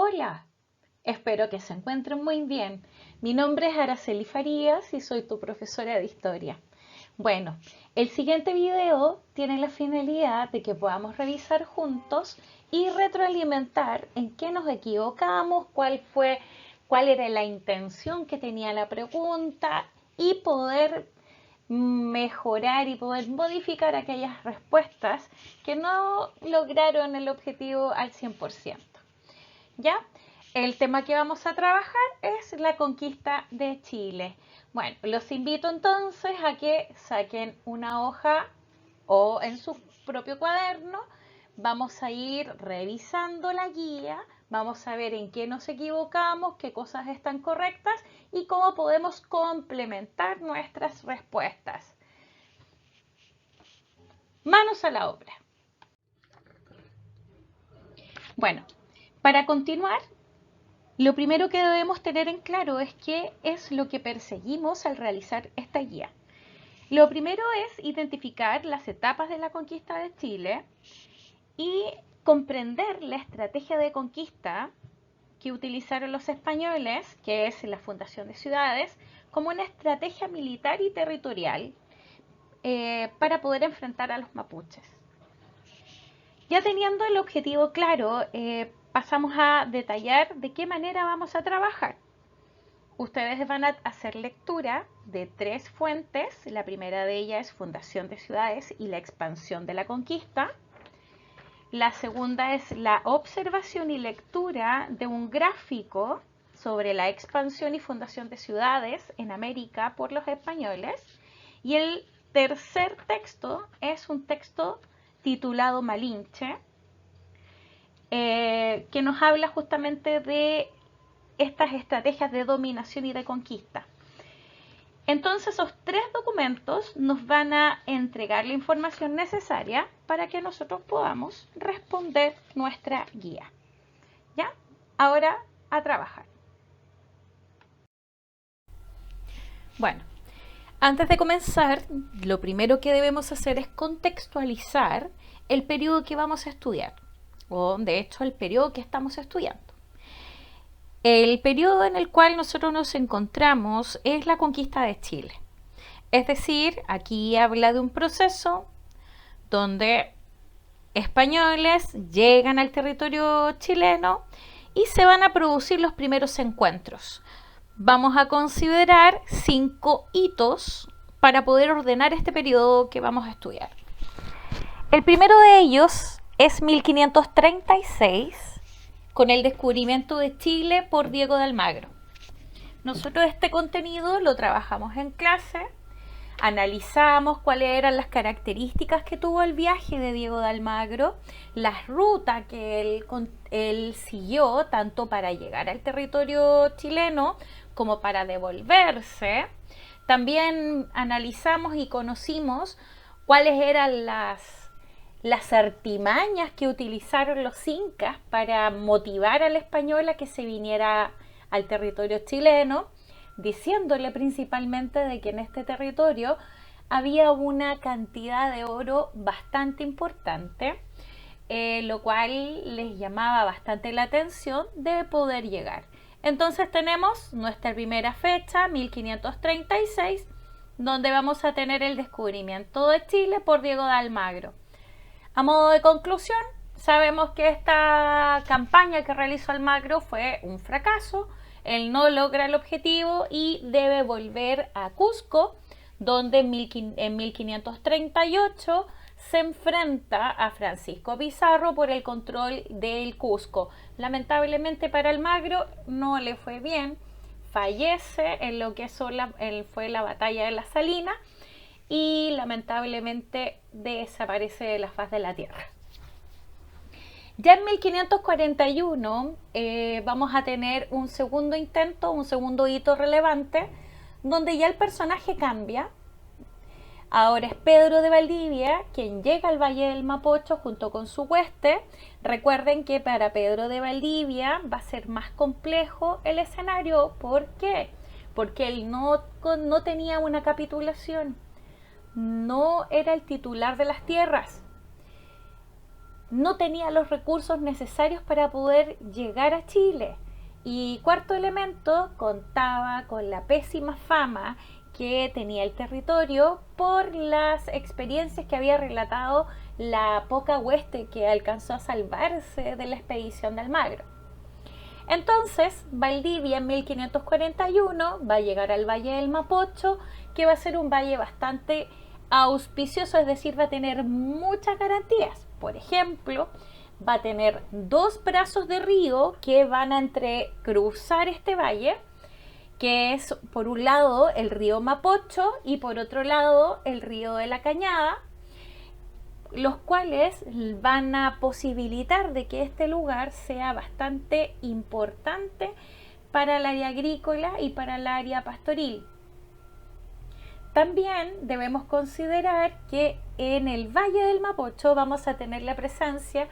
Hola, espero que se encuentren muy bien. Mi nombre es Araceli Farías y soy tu profesora de historia. Bueno, el siguiente video tiene la finalidad de que podamos revisar juntos y retroalimentar en qué nos equivocamos, cuál era la intención que tenía la pregunta y poder mejorar y poder modificar aquellas respuestas que no lograron el objetivo al 100%. ¿Ya? El tema que vamos a trabajar es la conquista de Chile. Bueno, los invito entonces a que saquen una hoja o en su propio cuaderno. Vamos a ir revisando la guía, vamos a ver en qué nos equivocamos, qué cosas están correctas y cómo podemos complementar nuestras respuestas. Manos a la obra. Bueno, para continuar, lo primero que debemos tener en claro es qué es lo que perseguimos al realizar esta guía. Lo primero es identificar las etapas de la conquista de Chile y comprender la estrategia de conquista que utilizaron los españoles, que es la fundación de ciudades, como una estrategia militar y territorial para poder enfrentar a los mapuches. Ya teniendo el objetivo claro, pasamos a detallar de qué manera vamos a trabajar. Ustedes van a hacer lectura de 3 fuentes. La primera de ellas es Fundación de Ciudades y la expansión de la conquista. La segunda es la observación y lectura de un gráfico sobre la expansión y fundación de ciudades en América por los españoles. Y el tercer texto es un texto titulado Malinche, que nos habla justamente de estas estrategias de dominación y de conquista. Entonces, esos 3 documentos nos van a entregar la información necesaria para que nosotros podamos responder nuestra guía. ¿Ya? Ahora, a trabajar. Bueno, antes de comenzar, lo primero que debemos hacer es contextualizar el periodo que vamos a estudiar, o de hecho el periodo que estamos estudiando. El periodo en el cual nosotros nos encontramos es la conquista de Chile. Es decir, aquí habla de un proceso donde españoles llegan al territorio chileno y se van a producir los primeros encuentros. Vamos a considerar 5 hitos para poder ordenar este periodo que vamos a estudiar. El primero de ellos es 1536, con el descubrimiento de Chile por Diego de Almagro. Nosotros este contenido lo trabajamos en clase, analizamos cuáles eran las características que tuvo el viaje de Diego de Almagro, las rutas que él siguió, tanto para llegar al territorio chileno como para devolverse. También analizamos y conocimos cuáles eran las artimañas que utilizaron los incas para motivar al español a que se viniera al territorio chileno, diciéndole principalmente de que en este territorio había una cantidad de oro bastante importante, lo cual les llamaba bastante la atención de poder llegar. Entonces tenemos nuestra primera fecha, 1536, donde vamos a tener el descubrimiento de Chile por Diego de Almagro. A modo de conclusión, sabemos que esta campaña que realizó Almagro fue un fracaso. Él no logra el objetivo y debe volver a Cusco, donde en 1538 se enfrenta a Francisco Pizarro por el control del Cusco. Lamentablemente para Almagro no le fue bien, fallece en lo que fue la batalla de la Salina y lamentablemente desaparece de la faz de la tierra. Ya en 1541 vamos a tener un segundo intento, un segundo hito relevante, donde ya el personaje cambia. Ahora es Pedro de Valdivia quien llega al Valle del Mapocho junto con su hueste. Recuerden que para Pedro de Valdivia va a ser más complejo el escenario. ¿Por qué? Porque él no tenía una capitulación, no era el titular de las tierras. no tenía los recursos necesarios para poder llegar a Chile. Y cuarto elemento, contaba con la pésima fama que tenía el territorio por las experiencias que había relatado la poca hueste que alcanzó a salvarse de la expedición de Almagro. Entonces, Valdivia en 1541 va a llegar al Valle del Mapocho, que va a ser un valle bastante auspicioso, es decir, va a tener muchas garantías. Por ejemplo, va a tener dos brazos de río que van a entrecruzar este valle, que es por un lado el río Mapocho y por otro lado el río de la Cañada, los cuales van a posibilitar de que este lugar sea bastante importante para el área agrícola y para el área pastoril. También debemos considerar que en el Valle del Mapocho vamos a tener la presencia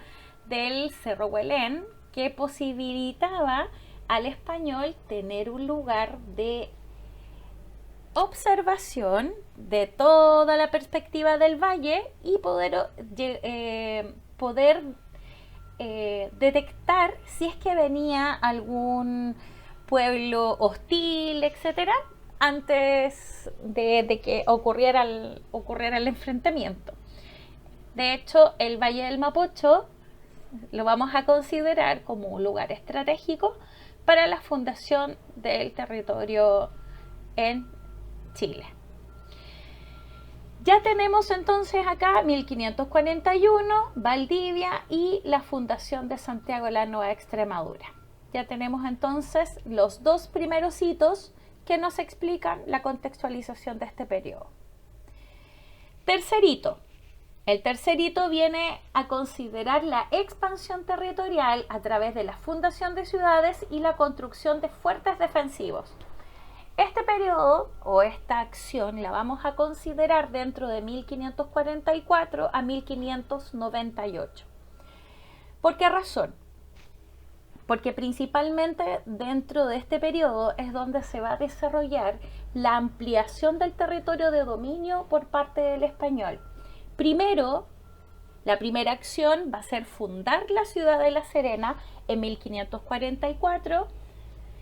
del Cerro Huelén, que posibilitaba al español tener un lugar de observación de toda la perspectiva del valle y poder detectar si es que venía algún pueblo hostil, etcétera, antes de que ocurriera el enfrentamiento. De hecho, el Valle del Mapocho lo vamos a considerar como un lugar estratégico para la fundación del territorio en Chile. Ya tenemos entonces acá 1541, Valdivia y la fundación de Santiago de la Nueva Extremadura. Ya tenemos entonces los dos primeros hitos que nos explican la contextualización de este periodo. Tercer hito. El tercer hito viene a considerar la expansión territorial a través de la fundación de ciudades y la construcción de fuertes defensivos. Este periodo o esta acción la vamos a considerar dentro de 1544 a 1598. ¿Por qué razón? Porque principalmente dentro de este periodo es donde se va a desarrollar la ampliación del territorio de dominio por parte del español. Primero, la primera acción va a ser fundar la ciudad de La Serena en 1544.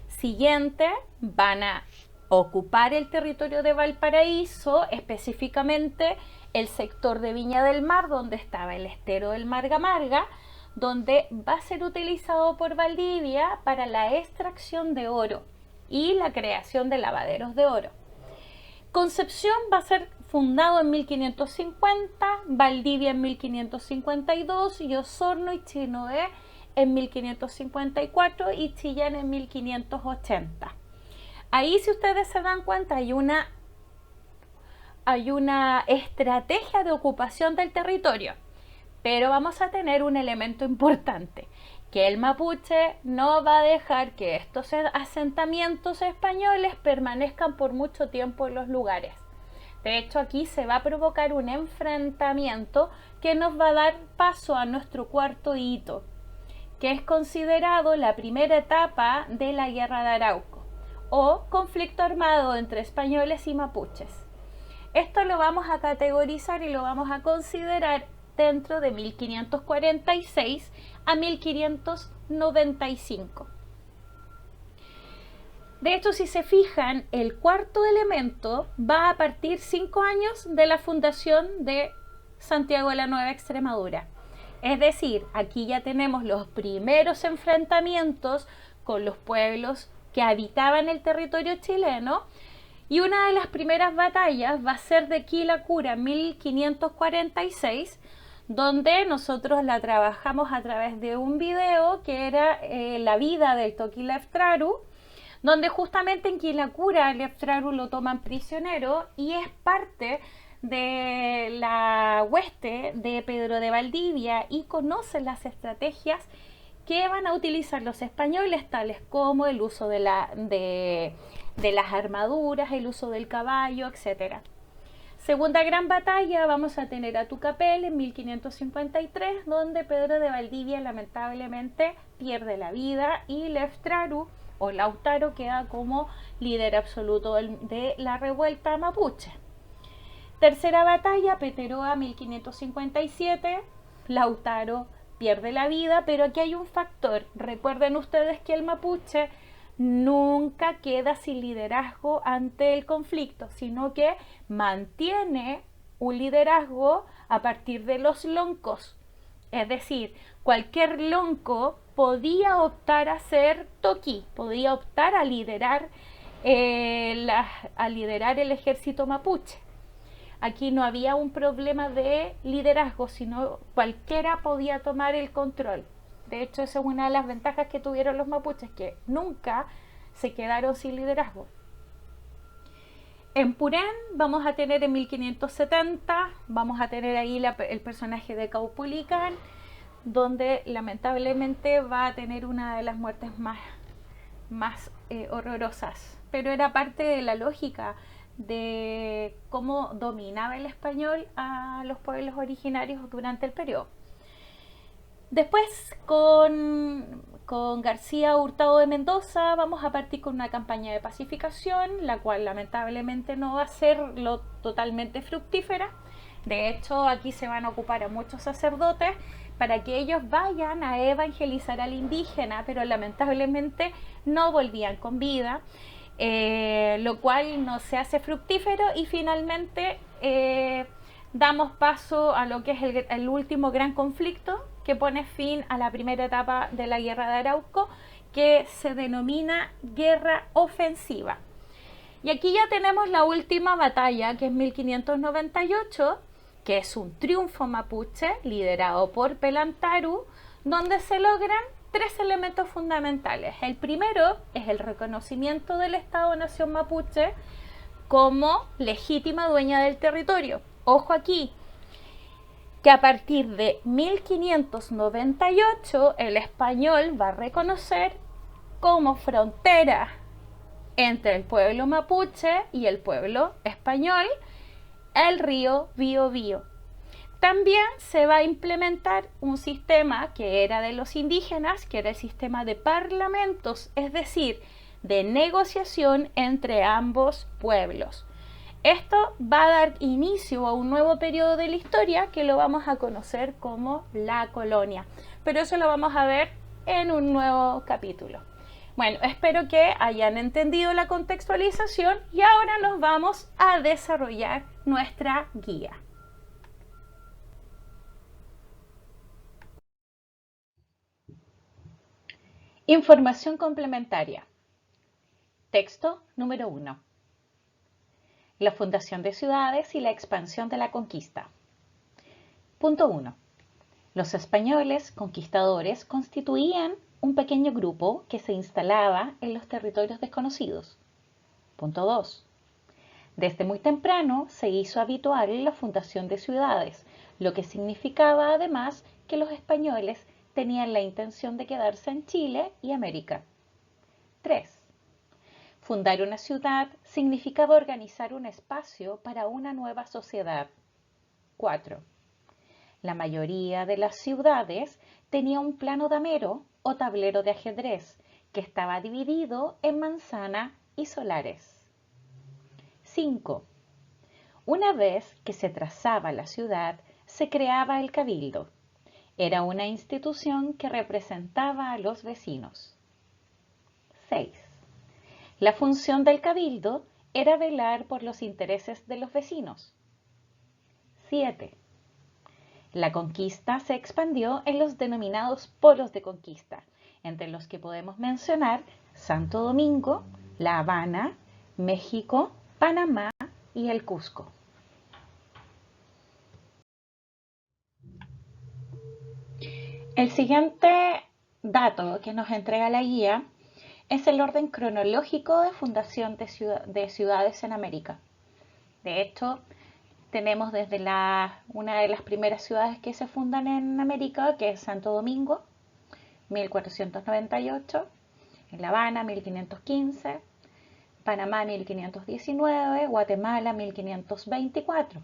Siguiente, van a ocupar el territorio de Valparaíso, específicamente el sector de Viña del Mar, donde estaba el estero del Marga Marga, donde va a ser utilizado por Valdivia para la extracción de oro y la creación de lavaderos de oro. Concepción va a ser fundado en 1550, Valdivia en 1552 y Osorno y Chiloé en 1554 y Chillán en 1580. Ahí, si ustedes se dan cuenta, hay una estrategia de ocupación del territorio, pero vamos a tener un elemento importante, que el mapuche no va a dejar que estos asentamientos españoles permanezcan por mucho tiempo en los lugares. De hecho, aquí se va a provocar un enfrentamiento que nos va a dar paso a nuestro cuarto hito, que es considerado la primera etapa de la Guerra de Arauco, o conflicto armado entre españoles y mapuches. Esto lo vamos a categorizar y lo vamos a considerar dentro de 1546 a 1595. De hecho, si se fijan, el cuarto elemento va a partir 5 años de la fundación de Santiago de la Nueva Extremadura. Es decir, aquí ya tenemos los primeros enfrentamientos con los pueblos que habitaban el territorio chileno, y una de las primeras batallas va a ser de Quilicura 1546, donde nosotros la trabajamos a través de un video que era la vida del Toqui Leftraru, donde justamente en Quilicura Leftraru lo toman prisionero y es parte de la hueste de Pedro de Valdivia y conoce las estrategias que van a utilizar los españoles, tales como el uso de las armaduras, el uso del caballo, etc. Segunda gran batalla vamos a tener a Tucapel en 1553, donde Pedro de Valdivia lamentablemente pierde la vida y Leftraru o Lautaro queda como líder absoluto de la revuelta mapuche. Tercera batalla, Peteroa 1557, Lautaro pierde la vida, pero aquí hay un factor. Recuerden ustedes que el mapuche nunca queda sin liderazgo ante el conflicto, sino que mantiene un liderazgo a partir de los loncos. Es decir, cualquier lonco podía optar a ser toqui, podía optar a liderar, el ejército mapuche. Aquí no había un problema de liderazgo, sino cualquiera podía tomar el control. De hecho, esa es una de las ventajas que tuvieron los mapuches, que nunca se quedaron sin liderazgo. En Purén vamos a tener en 1570, vamos a tener ahí el personaje de Caupolicán, donde lamentablemente va a tener una de las muertes más horrorosas. Pero era parte de la lógica de cómo dominaba el español a los pueblos originarios durante el periodo. Después, con García Hurtado de Mendoza, vamos a partir con una campaña de pacificación, la cual lamentablemente no va a ser lo totalmente fructífera. De hecho, aquí se van a ocupar a muchos sacerdotes para que ellos vayan a evangelizar al indígena, pero lamentablemente no volvían con vida, lo cual no se hace fructífero, y finalmente damos paso a lo que es el último gran conflicto que pone fin a la primera etapa de la guerra de Arauco, que se denomina guerra ofensiva. Y aquí ya tenemos la última batalla, que es 1598, que es un triunfo mapuche liderado por Pelantaru, donde se logran 3 elementos fundamentales. El primero es el reconocimiento del Estado-Nación mapuche como legítima dueña del territorio. Ojo aquí, que a partir de 1598 el español va a reconocer como frontera entre el pueblo mapuche y el pueblo español el río Biobío. También se va a implementar un sistema que era de los indígenas, que era el sistema de parlamentos, es decir, de negociación entre ambos pueblos. Esto va a dar inicio a un nuevo periodo de la historia que lo vamos a conocer como la colonia, pero eso lo vamos a ver en un nuevo capítulo. Bueno, espero que hayan entendido la contextualización y ahora nos vamos a desarrollar nuestra guía. Información complementaria. Texto número 1. La fundación de ciudades y la expansión de la conquista. Punto 1. Los españoles conquistadores constituían un pequeño grupo que se instalaba en los territorios desconocidos. Punto 2. Desde muy temprano se hizo habitual la fundación de ciudades, lo que significaba además que los españoles tenían la intención de quedarse en Chile y América. 3. Fundar una ciudad significaba organizar un espacio para una nueva sociedad. 4. La mayoría de las ciudades tenía un plano damero o tablero de ajedrez que estaba dividido en manzana y solares. 5. Una vez que se trazaba la ciudad, se creaba el cabildo. Era una institución que representaba a los vecinos. 6. La función del cabildo era velar por los intereses de los vecinos. 7. La conquista se expandió en los denominados polos de conquista, entre los que podemos mencionar Santo Domingo, La Habana, México, Panamá y el Cusco. El siguiente dato que nos entrega la guía es el orden cronológico de fundación de ciudades en América. De hecho, tenemos desde una de las primeras ciudades que se fundan en América, que es Santo Domingo, 1498, en La Habana, 1515, Panamá, 1519, Guatemala, 1524.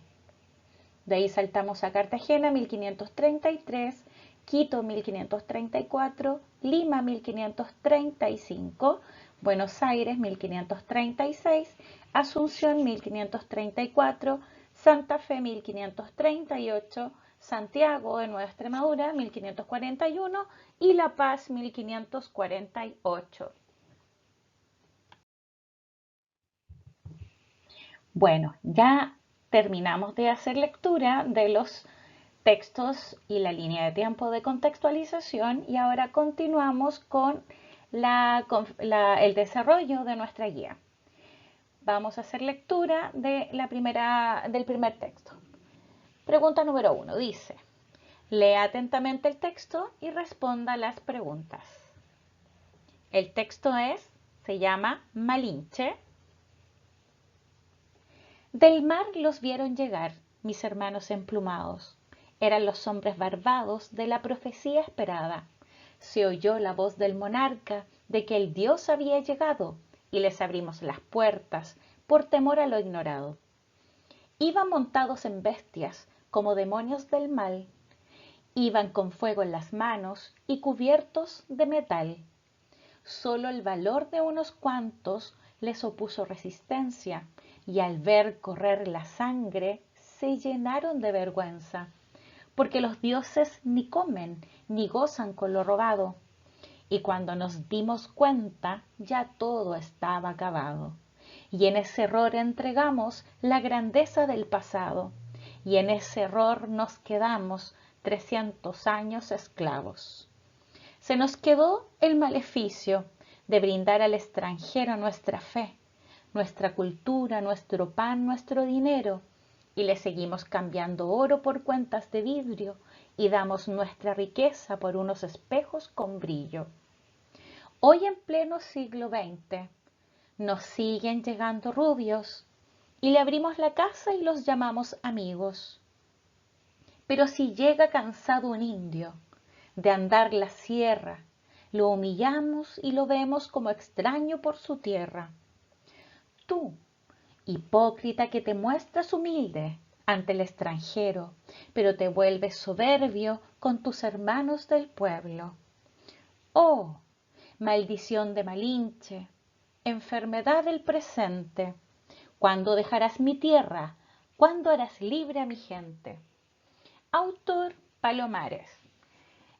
De ahí saltamos a Cartagena, 1533, Quito, 1534, Lima, 1535, Buenos Aires, 1536, Asunción, 1534, Santa Fe, 1538, Santiago de Nueva Extremadura, 1541, y La Paz, 1548. Bueno, ya terminamos de hacer lectura de los textos y la línea de tiempo de contextualización y ahora continuamos con el desarrollo de nuestra guía. Vamos a hacer lectura de del primer texto. Pregunta número 1 dice: lea atentamente el texto y responda las preguntas. El texto se llama Malinche. Del mar los vieron llegar mis hermanos emplumados. Eran los hombres barbados de la profecía esperada. Se oyó la voz del monarca de que el Dios había llegado y les abrimos las puertas por temor a lo ignorado. Iban montados en bestias como demonios del mal. Iban con fuego en las manos y cubiertos de metal. Solo el valor de unos cuantos les opuso resistencia y al ver correr la sangre se llenaron de vergüenza, porque los dioses ni comen ni gozan con lo robado. Y cuando nos dimos cuenta ya todo estaba acabado. Y en ese error entregamos la grandeza del pasado, y en ese error nos quedamos 300 años esclavos. Se nos quedó el maleficio de brindar al extranjero nuestra fe, nuestra cultura, nuestro pan, nuestro dinero, y le seguimos cambiando oro por cuentas de vidrio y damos nuestra riqueza por unos espejos con brillo. Hoy en pleno siglo XX nos siguen llegando rubios y le abrimos la casa y los llamamos amigos. Pero si llega cansado un indio de andar la sierra, lo humillamos y lo vemos como extraño por su tierra. Tú, hipócrita que te muestras humilde ante el extranjero, pero te vuelves soberbio con tus hermanos del pueblo. Oh, maldición de Malinche, enfermedad del presente, ¿cuándo dejarás mi tierra? ¿Cuándo harás libre a mi gente? Autor Palomares.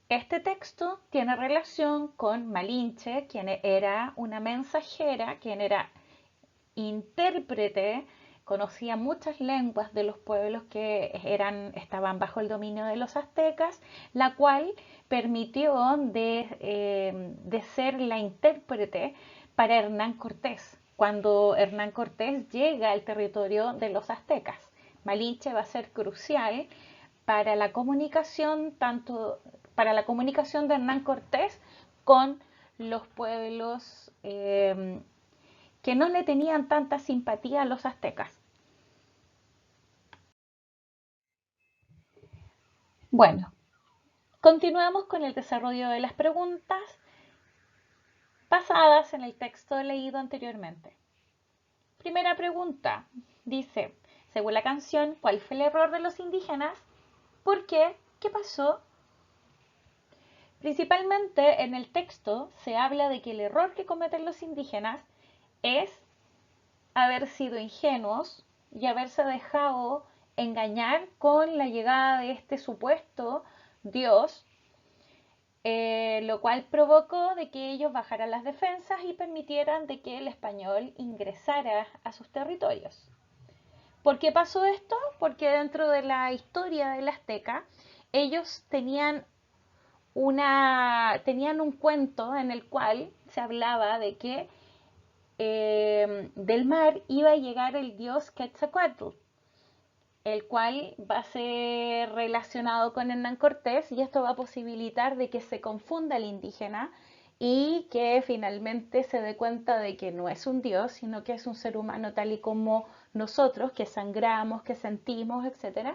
Este texto tiene relación con Malinche, quien era una mensajera, quien era intérprete, conocía muchas lenguas de los pueblos que estaban bajo el dominio de los aztecas, la cual permitió de ser la intérprete para Hernán Cortés. Cuando Hernán Cortés llega al territorio de los aztecas, Malinche va a ser crucial para la comunicación, tanto para la comunicación de Hernán Cortés con los pueblos que no le tenían tanta simpatía a los aztecas. Bueno, continuamos con el desarrollo de las preguntas basadas en el texto leído anteriormente. Primera pregunta, dice, según la canción, ¿cuál fue el error de los indígenas? ¿Por qué? ¿Qué pasó? Principalmente en el texto se habla de que el error que cometen los indígenas es haber sido ingenuos y haberse dejado engañar con la llegada de este supuesto Dios, lo cual provocó de que ellos bajaran las defensas y permitieran de que el español ingresara a sus territorios. ¿Por qué pasó esto? Porque dentro de la historia del azteca, ellos tenían un cuento en el cual se hablaba de que del mar iba a llegar el dios Quetzalcóatl, el cual va a ser relacionado con Hernán Cortés, y esto va a posibilitar de que se confunda el indígena y que finalmente se dé cuenta de que no es un dios, sino que es un ser humano tal y como nosotros, que sangramos, que sentimos, etc.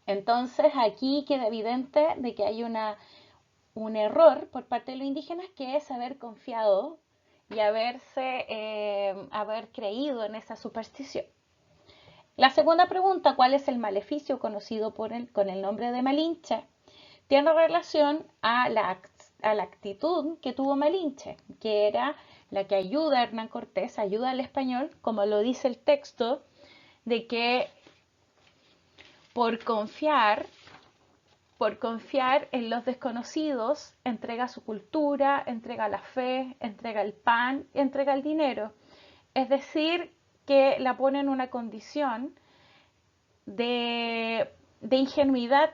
Entonces aquí queda evidente de que hay un error por parte de los indígenas, que es haber confiado y haber creído en esa superstición. La segunda pregunta, ¿cuál es el maleficio conocido con el nombre de Malinche? Tiene relación a la actitud que tuvo Malinche, que era la que ayuda a Hernán Cortés, ayuda al español, como lo dice el texto, de que por confiar en los desconocidos, entrega su cultura, entrega la fe, entrega el pan, entrega el dinero. Es decir, que la pone en una condición de ingenuidad,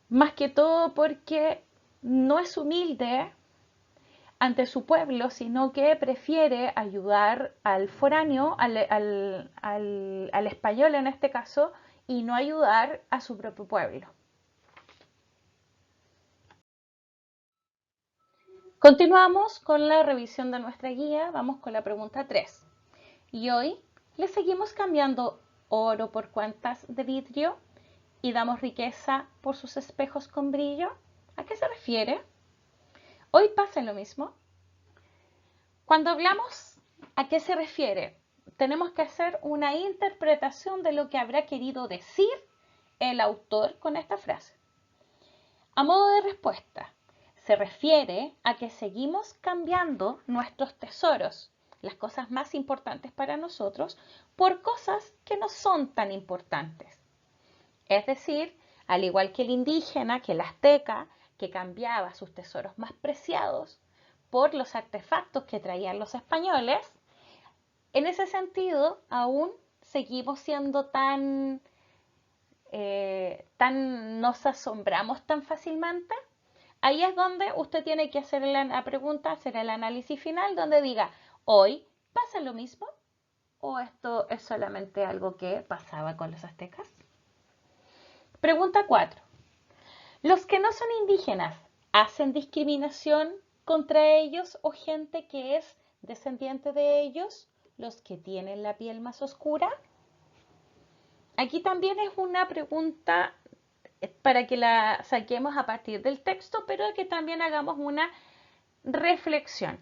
más que todo porque no es humilde ante su pueblo, sino que prefiere ayudar al foráneo, al español en este caso, y no ayudar a su propio pueblo. Continuamos con la revisión de nuestra guía, vamos con la pregunta 3. Y hoy le seguimos cambiando oro por cuentas de vidrio y damos riqueza por sus espejos con brillo. ¿A qué se refiere? Hoy pasa lo mismo. Cuando hablamos a qué se refiere, tenemos que hacer una interpretación de lo que habrá querido decir el autor con esta frase. A modo de respuesta, se refiere a que seguimos cambiando nuestros tesoros, las cosas más importantes para nosotros, por cosas que no son tan importantes. Es decir, al igual que el indígena, que el azteca, que cambiaba sus tesoros más preciados por los artefactos que traían los españoles, en ese sentido aún seguimos siendo tan nos asombramos tan fácilmente. Ahí es donde usted tiene que hacer la pregunta, hacer el análisis final, donde diga, ¿hoy pasa lo mismo? ¿O esto es solamente algo que pasaba con los aztecas? Pregunta 4. ¿Los que no son indígenas hacen discriminación contra ellos o gente que es descendiente de ellos, los que tienen la piel más oscura? Aquí también es una pregunta para que la saquemos a partir del texto, pero que también hagamos una reflexión.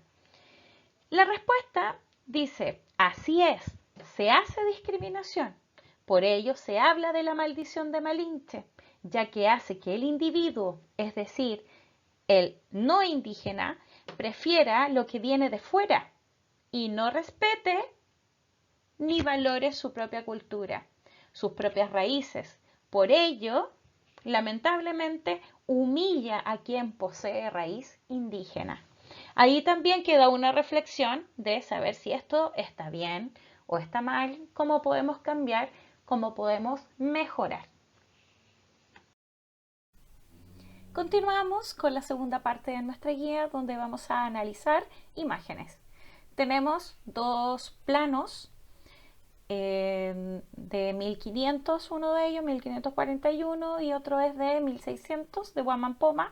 La respuesta dice, así es, se hace discriminación. Por ello se habla de la maldición de Malinche, ya que hace que el individuo, es decir, el no indígena, prefiera lo que viene de fuera y no respete ni valore su propia cultura, sus propias raíces. Por ello, lamentablemente, humilla a quien posee raíz indígena. Ahí también queda una reflexión de saber si esto está bien o está mal, cómo podemos cambiar, cómo podemos mejorar. Continuamos con la segunda parte de nuestra guía, donde vamos a analizar imágenes. Tenemos dos planos de 1500, uno de ellos, 1541, y otro es de 1600, de Huamampoma,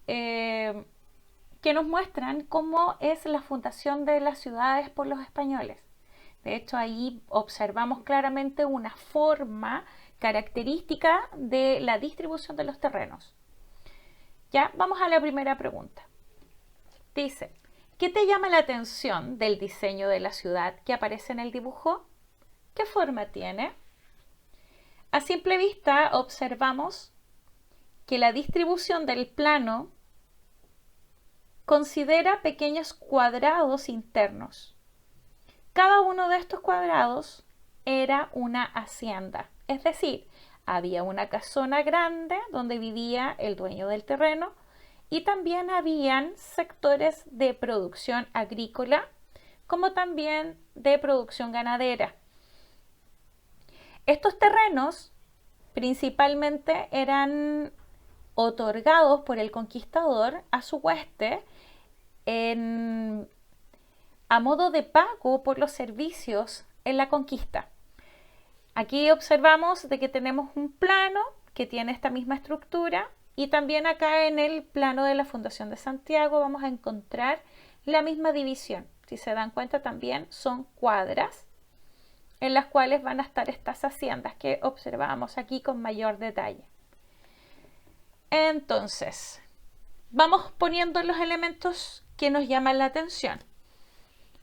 que nos muestran cómo es la fundación de las ciudades por los españoles. De hecho, ahí observamos claramente una forma característica de la distribución de los terrenos. Ya, vamos a la primera pregunta. Dice, ¿qué te llama la atención del diseño de la ciudad que aparece en el dibujo? ¿Qué forma tiene? A simple vista observamos que la distribución del plano considera pequeños cuadrados internos. Cada uno de estos cuadrados era una hacienda, es decir, había una casona grande donde vivía el dueño del terreno y también habían sectores de producción agrícola como también de producción ganadera. Estos terrenos principalmente eran otorgados por el conquistador a su hueste a modo de pago por los servicios en la conquista. Aquí observamos de que tenemos un plano que tiene esta misma estructura y también acá en el plano de la Fundación de Santiago vamos a encontrar la misma división. Si se dan cuenta también son cuadras en las cuales van a estar estas haciendas que observamos aquí con mayor detalle. Entonces, vamos poniendo los elementos que nos llaman la atención.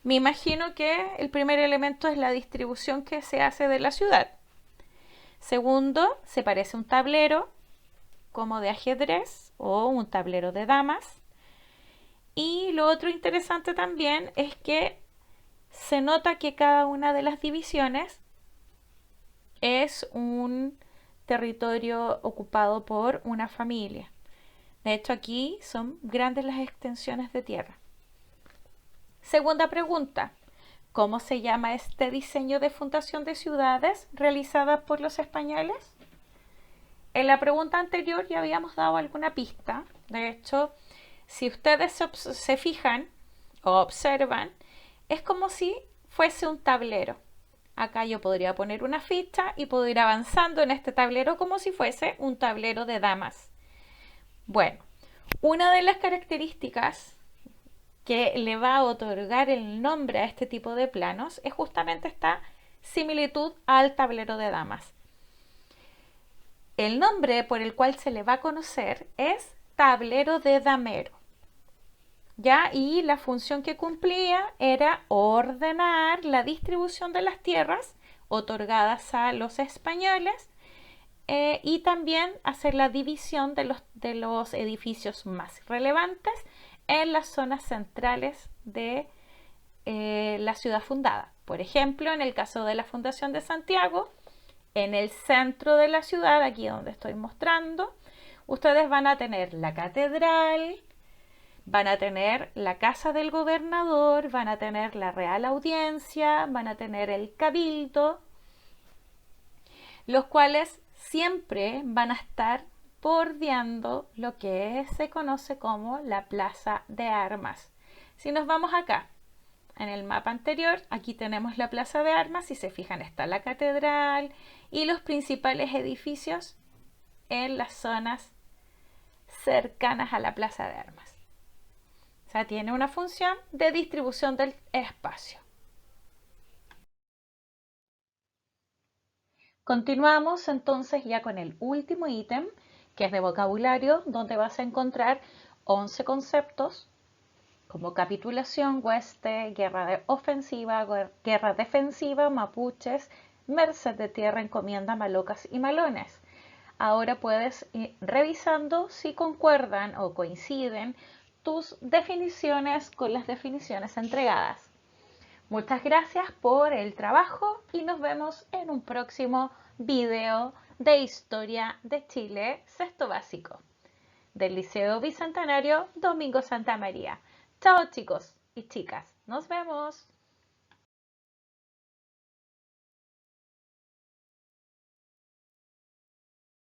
Me imagino que el primer elemento es la distribución que se hace de la ciudad. Segundo, se parece a un tablero como de ajedrez o un tablero de damas. Y lo otro interesante también es que se nota que cada una de las divisiones es un territorio ocupado por una familia. De hecho, aquí son grandes las extensiones de tierra. Segunda pregunta. ¿Cómo se llama este diseño de fundación de ciudades realizada por los españoles? En la pregunta anterior ya habíamos dado alguna pista. De hecho, si ustedes se fijan o observan, es como si fuese un tablero. Acá yo podría poner una ficha y puedo ir avanzando en este tablero como si fuese un tablero de damas. Bueno, una de las características que le va a otorgar el nombre a este tipo de planos es justamente esta similitud al tablero de damas. El nombre por el cual se le va a conocer es tablero de damero. ¿Ya? Y la función que cumplía era ordenar la distribución de las tierras otorgadas a los españoles y también hacer la división de los edificios más relevantes en las zonas centrales de la ciudad fundada. Por ejemplo, en el caso de la Fundación de Santiago, en el centro de la ciudad, aquí donde estoy mostrando, ustedes van a tener la catedral, van a tener la casa del gobernador, van a tener la Real Audiencia, van a tener el cabildo, los cuales siempre van a estar bordeando lo que se conoce como la Plaza de Armas. Si nos vamos acá, en el mapa anterior, aquí tenemos la Plaza de Armas, si se fijan está la catedral y los principales edificios en las zonas cercanas a la Plaza de Armas. O sea, tiene una función de distribución del espacio. Continuamos entonces ya con el último ítem, que es de vocabulario, donde vas a encontrar 11 conceptos como capitulación, hueste, guerra ofensiva, guerra defensiva, mapuches, merced de tierra, encomienda, malocas y malones. Ahora puedes ir revisando si concuerdan o coinciden tus definiciones con las definiciones entregadas. Muchas gracias por el trabajo y nos vemos en un próximo video de Historia de Chile, sexto básico, del Liceo Bicentenario Domingo Santa María. Chao chicos y chicas, nos vemos.